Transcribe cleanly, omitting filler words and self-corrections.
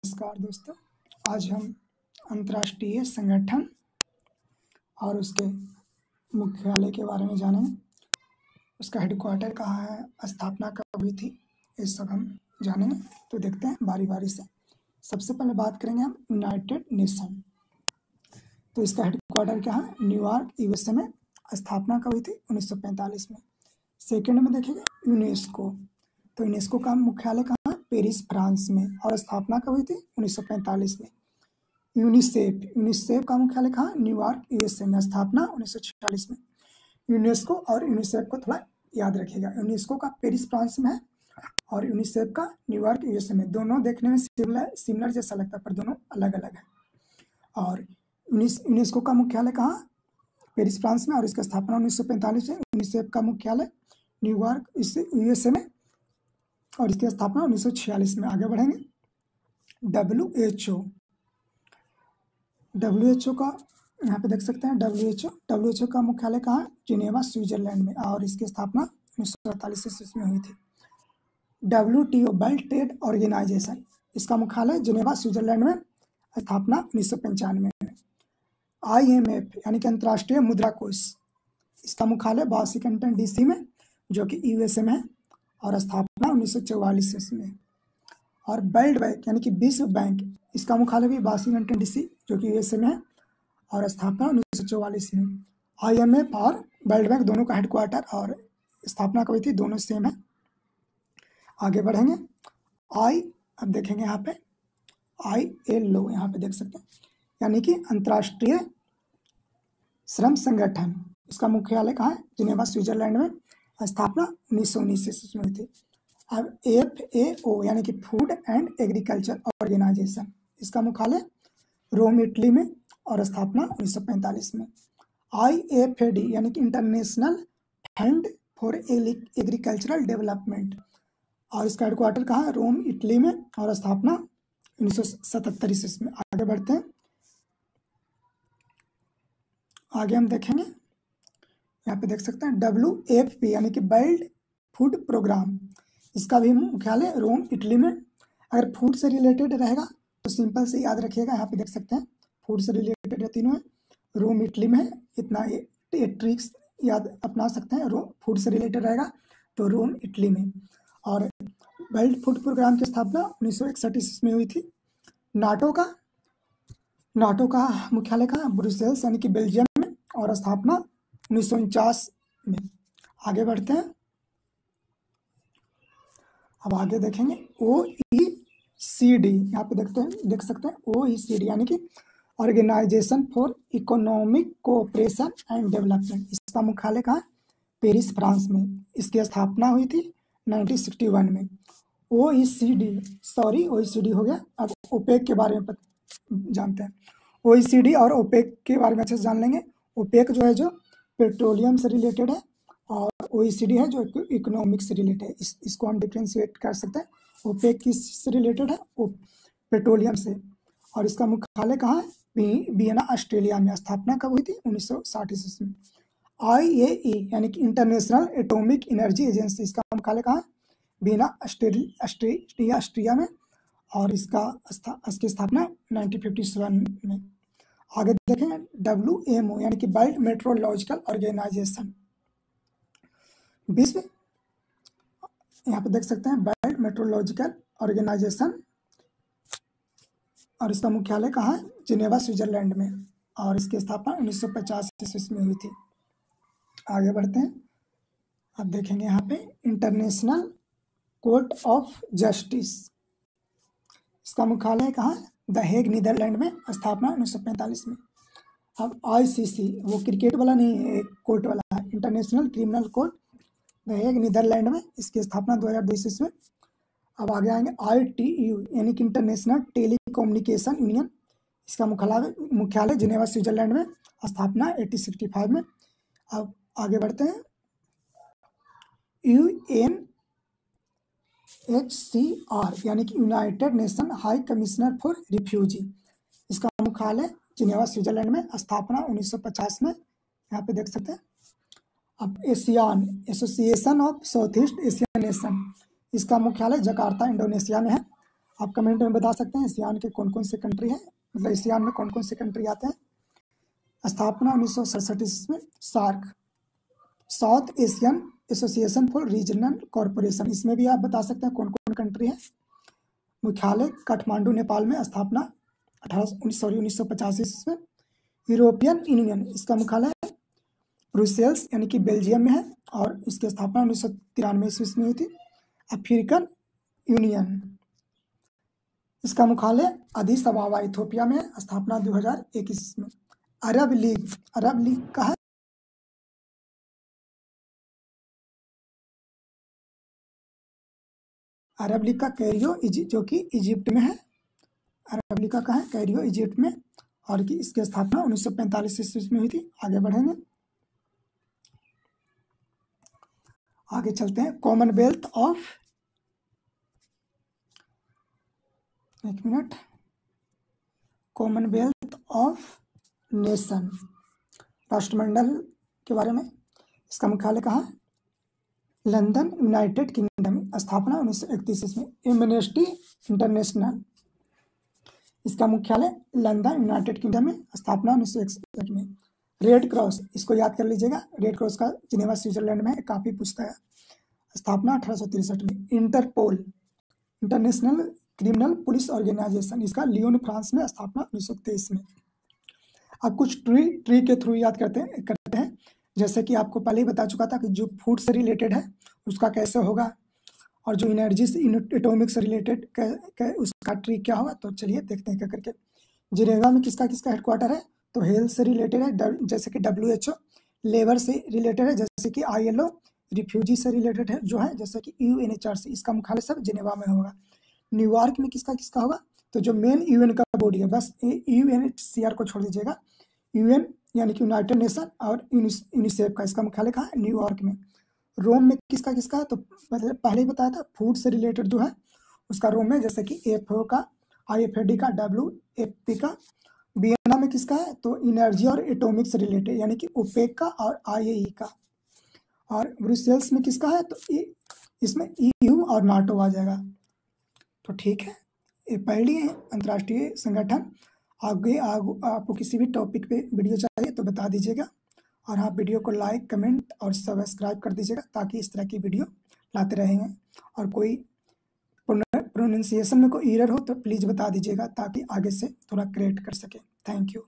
नमस्कार दोस्तों, आज हम अंतर्राष्ट्रीय संगठन और उसके मुख्यालय के बारे में जानेंगे। उसका हेडक्वार्टर कहाँ है, स्थापना कब हुई थी, ये सब हम जानेंगे। तो देखते हैं बारी बारी से। सबसे पहले बात करेंगे हम यूनाइटेड नेशन। तो इसका हेडक्वार्टर क्या है, न्यूयॉर्क यूएसए में। स्थापना कब हुई थी, 1945 में। सेकेंड में देखेंगे यूनेस्को। तो यूनेस्को का मुख्यालय कहाँ है, पेरिस फ्रांस में, और स्थापना कब हुई थी, 1945 में। यूनिसेफ का मुख्यालय कहाँ, न्यूयॉर्क यूएसए में। स्थापना 1946 में। यूनेस्को और यूनिसेफ को थोड़ा याद रखिएगा। यूनेस्को का पेरिस फ्रांस में है और यूनिसेफ का न्यूयॉर्क यूएसए में। दोनों देखने में सिमिलर जैसा लगता है, पर दोनों अलग अलग है। और यूनेस्को का मुख्यालय कहाँ, पेरिस फ्रांस में, और इसकी स्थापना 1945 में। यूनिसेफ का मुख्यालय न्यूयॉर्क यूएसए में, और इसकी स्थापना 1946 में। आगे बढ़ेंगे। डब्ल्यूएचओ का यहाँ पे देख सकते हैं। डब्ल्यूएचओ का मुख्यालय कहाँ है, जिनेवा स्विट्जरलैंड में, और इसकी स्थापना 1948 में हुई थी। WTO वर्ल्ड ट्रेड ऑर्गेनाइजेशन, इसका मुख्यालय जिनेवा स्विट्जरलैंड में, स्थापना 1995 में। IMF यानी कि अंतर्राष्ट्रीय मुद्रा कोष, इसका मुख्यालय वाशिंगटन DC में, जो कि यूएसए में है, और स्थापना 1944 में। और वर्ल्ड बैंक यानी कि विश्व बैंक, इसका मुख्यालय भी वाशिंगटन DC, जो कि यूएसए में है, और स्थापना 1944 में। IMF और वर्ल्ड बैंक दोनों का हेडक्वार्टर और स्थापना कब हुई थी, दोनों सेम है। आगे बढ़ेंगे। अब देखेंगे यहाँ पे ILO, यहाँ पे देख सकते हैं, यानी कि अंतर्राष्ट्रीय श्रम संगठन, इसका मुख्यालय कहाँ है, जिनेवा स्विट्जरलैंड में। स्थापना 1919 में हुई थी। अब FAO यानी कि फूड एंड एग्रीकल्चर ऑर्गेनाइजेशन, इसका मुख्यालय रोम इटली में, और स्थापना 1945 में। IFAD यानी कि international fund for agricultural development, और इसका हेडक्वार्टर कहाँ है, रोम इटली में, और स्थापना 1977 में। आगे बढ़ते हैं। आगे हम देखेंगे, यहाँ पे देख सकते हैं WFP यानी कि वर्ल्ड फूड प्रोग्राम, इसका भी मुख्यालय रोम इटली में। अगर फूड से रिलेटेड रहेगा तो सिंपल से याद रखिएगा, यहाँ पे देख सकते हैं फूड से रिलेटेड तीनों है, रोम इटली में है। इतना ये ट्रिक्स याद अपना सकते हैं। फूड से रिलेटेड रहेगा तो रोम इटली में। और वर्ल्ड फूड प्रोग्राम की स्थापना 1961 में हुई थी। नाटो का मुख्यालय कहाँ, ब्रुसेल्स यानी कि बेल्जियम में, और स्थापना 1949 में। आगे बढ़ते हैं। अब आगे देखेंगे OECD, यहाँ पे देख सकते हैं OECD यानी कि organisation for economic cooperation and development, इसका मुख्यालय कहाँ, पेरिस फ्रांस में। इसकी स्थापना हुई थी 1961 में। OECD हो गया। अब ओपेक के बारे में जानते हैं। OECD और ओपेक के बारे में अच्छे से जान लेंगे। ओपेक जो है जो पेट्रोलियम से रिलेटेड है, और OECD है जो इकोनॉमिक से रिलेटेड है। इसको हम डिफ्रेंशिएट कर सकते हैं। ओपेक किससे रिलेटेड है, पेट्रोलियम से, और इसका मुख्यालय कहाँ है, वियना ऑस्ट्रेलिया में। स्थापना कब हुई थी, 1960 में। IAEA यानी कि इंटरनेशनल एटॉमिक एनर्जी एजेंसी, इसका मुख्यालय कहाँ है, वियना ऑस्ट्रिया में, और इसकी स्थापना 1957 में। आगे देखें WMO यानी कि वर्ल्ड मेट्रोलॉजिकल ऑर्गेनाइजेशन, विश्व, यहाँ पे देख सकते हैं वर्ल्ड मेट्रोलॉजिकल ऑर्गेनाइजेशन, और इसका मुख्यालय कहाँ है, जिनेवा स्विट्जरलैंड में, और इसकी स्थापना 1950 में हुई थी। आगे बढ़ते हैं। अब देखेंगे यहाँ पे इंटरनेशनल कोर्ट ऑफ जस्टिस, इसका मुख्यालय कहाँ है, द हेग नीदरलैंड में। स्थापना 1945 में। अब ICC, वो क्रिकेट वाला नहीं है, कोर्ट वाला है, international criminal court, the Hague Netherland में। इसकी स्थापना 2022 में। अब आगे आएंगे ITU यानी कि इंटरनेशनल टेलीकम्युनिकेशन यूनियन, इसका मुख्यालय जिनेवा स्विट्जरलैंड में। स्थापना 1865 में। अब आगे बढ़ते हैं। UNHCR यानी कि United nation high commissioner for refugee, इसका मुख्यालय जिनेवा स्विट्जरलैंड में। स्थापना 1950 में। यहाँ पे देख सकते हैं। अब ASEAN association of south east Asian nation, इसका मुख्यालय जकार्ता इंडोनेशिया में है, आप कमेंट में बता सकते हैं एशियान के कौन कौन से कंट्री हैं, मतलब एशियान में कौन कौन से कंट्री आते हैं। स्थापना 1967 ईस्वी में SAARC, south Asian association for regional corporation, इसमें भी आप बता सकते हैं कौन कौन कंट्री है। मुख्यालय काठमांडू नेपाल में, स्थापना 1985 ईस्वी में। यूरोपियन यूनियन, इसका मुख्यालय ब्रुसेल्स यानी कि बेल्जियम में है और इसकी स्थापना 1993 ईस्वी में हुई थी। अफ्रीकन यूनियन, इसका मुख्यालय अदीस अबाबा इथोपिया में, स्थापना 2021 में। अरब लीग, अरब लीग का है अरब लीग का कैरियो जो कि इजिप्ट में है। अरब लीग का है कैरियो इजिप्ट में और कि इसकी स्थापना 1945 ईस्वी में हुई थी। आगे बढ़ेंगे, आगे चलते हैं। कॉमनवेल्थ ऑफ, एक मिनट, कॉमनवेल्थ ऑफ नेशन, राष्ट्रमंडल के बारे में। इसका मुख्यालय कहाँ है? लंदन, यूनाइटेड किंगडम, स्थापना 1931 ईस्वी में। एमनेस्टी इंटरनेशनल, इसका मुख्यालय लंदन, यूनाइटेड किंगडम में, स्थापना 1961 में। रेड क्रॉस, इसको याद कर लीजिएगा, रेड क्रॉस का जिनेवा स्विट्जरलैंड में काफी पूछता है, स्थापना 1863 में। Interpol, international criminal police organisation, इसका लियोन फ्रांस में, स्थापना 1923 में। अब कुछ ट्री के थ्रू याद करते हैं, जैसे कि आपको पहले ही बता चुका था कि जो फूड से रिलेटेड है उसका कैसे होगा, और जो एनर्जी से एटॉमिक से रिलेटेड उसका ट्री क्या होगा। तो चलिए देखते हैं क्या करके। जिनेवा में किसका किसका हेडक्वार्टर है? तो हेल्थ से रिलेटेड है, जैसे कि WHO। लेबर से रिलेटेड है, जैसे कि ILO। रिफ्यूजी से रिलेटेड है जो है, जैसे कि UNHRC, इसका मुख्यालय सब जिनेवा में होगा। न्यूयॉर्क में किसका किसका होगा? तो जो मेन UN का बॉडी है, बस UNHCR को छोड़ दीजिएगा, UN यानी कि यूनाइटेड नेशन और यूनिसेफ का, इसका मुख्यालय कहाँ है? न्यूयॉर्क में। रोम में किसका किसका है? तो पहले ही बताया था, फूड से रिलेटेड जो है उसका रोम में, जैसे कि AFO का, IFAD का, WFP का। वियना में किसका है? तो एनर्जी और एटॉमिक से रिलेटेड, यानी कि OPEC का और IAE का। और ब्रुसेल्स में किसका है? तो इसमें EU और NATO आ जाएगा। तो ठीक है, ये पढ़ लिए अंतर्राष्ट्रीय संगठन। आगे आपको किसी भी टॉपिक पे वीडियो चाहिए तो बता दीजिएगा, और आप वीडियो को लाइक, कमेंट और सब्सक्राइब कर दीजिएगा, ताकि इस तरह की वीडियो लाते रहेंगे। और कोई प्रोनाउंसिएशन में कोई एरर हो तो प्लीज़ बता दीजिएगा, ताकि आगे से थोड़ा करेक्ट कर सके। Thank you.